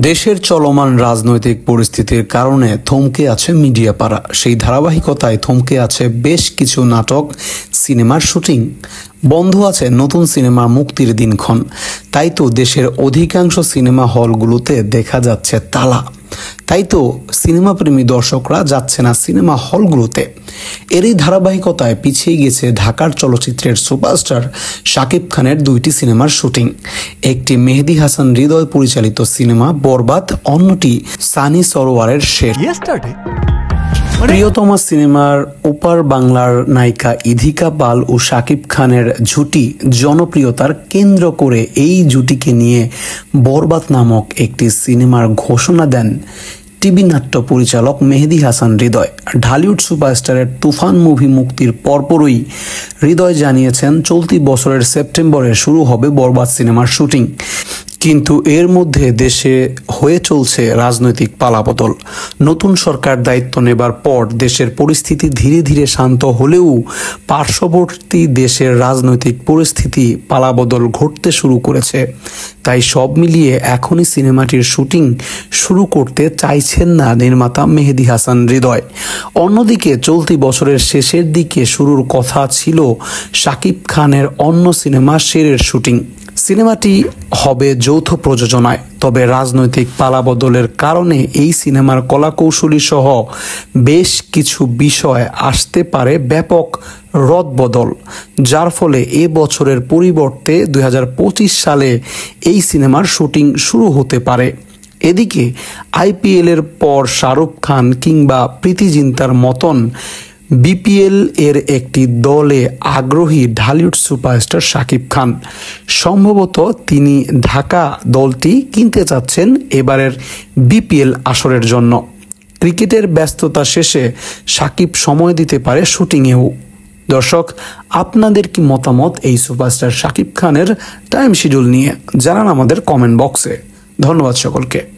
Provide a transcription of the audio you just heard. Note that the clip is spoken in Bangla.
দেশের চলমান রাজনৈতিক পরিস্থিতির কারণে থমকে আছে মিডিয়া পাড়া। সেই ধারাবাহিকতায় থমকে আছে বেশ কিছু নাটক, সিনেমার শুটিং। বন্ধ আছে নতুন সিনেমা মুক্তির দিনক্ষণ। তাই তো দেশের অধিকাংশ সিনেমা হলগুলোতে দেখা যাচ্ছে তালা। তাই তো সিনেমাপ্রেমী দর্শকরা যাচ্ছে না সিনেমা হলগুলোতে। এরই ধারাবাহিকতায় পিছিয়ে গেছে ঢাকার চলচ্চিত্রের সুপারস্টার শাকিব খানের দুইটি সিনেমার শুটিং। একটি মেহেদী হাসান হৃদয় পরিচালিত সিনেমা বরবাদ, অন্যটি সানি সরোয়ারের শের। প্রিয়তমা সিনেমার ওপার বাংলার নায়িকা ইধিকা পাল ও শাকিব খানের জুটি জনপ্রিয়তার কেন্দ্র করে এই জুটিকে নিয়ে বরবাদ নামক একটি সিনেমার ঘোষণা দেন টিভি নাট্য পরিচালক মেহেদী হাসান হৃদয়। ঢালিউড সুপারস্টারের তুফান মুভি মুক্তির পরপরই হৃদয় জানিয়েছেন চলতি বছরের সেপ্টেম্বরে শুরু হবে বরবাদ সিনেমার শুটিং। কিন্তু এর মধ্যে দেশে হয়ে চলছে রাজনৈতিক পালাবদল। নতুন সরকার দায়িত্ব নেবার পর দেশের পরিস্থিতি ধীরে ধীরে শান্ত হলেও পার্শ্ববর্তী দেশের রাজনৈতিক পরিস্থিতি পালাবদল ঘটতে শুরু করেছে। তাই সব মিলিয়ে এখনই সিনেমাটির শুটিং শুরু করতে চাইছেন না নির্মাতা মেহেদী হাসান হৃদয়। অন্যদিকে চলতি বছরের শেষের দিকে শুরুর কথা ছিল শাকিব খানের অন্য সিনেমা শেরের শুটিং। সিনেমাটি হবে যৌথ প্রযোজনায়। তবে রাজনৈতিক পালাবদলের কারণে এই সিনেমার কলাকৌশলী সহ বেশ কিছু বিষয় আসতে পারে ব্যাপক রদবদল, যার ফলে এ বছরের পরিবর্তে 2025 সালে এই সিনেমার শুটিং শুরু হতে পারে। এদিকে IPL এর পর শাহরুখ খান কিংবা প্রীতি জিন্তার মতন BPL এর একটি দলে আগ্রহী ঢালিউড সুপারস্টার শাকিব খান। সম্ভবত তিনি ঢাকা দলটি কিনতে চাচ্ছেন এবারের BPL আসরের জন্য। ক্রিকেটের ব্যস্ততা শেষে শাকিব সময় দিতে পারে শুটিংয়েও। দর্শক, আপনাদের কি মতামত এই সুপারস্টার শাকিব খানের টাইম শিডিউল নিয়ে? জানান আমাদের কমেন্ট বক্সে। ধন্যবাদ সকলকে।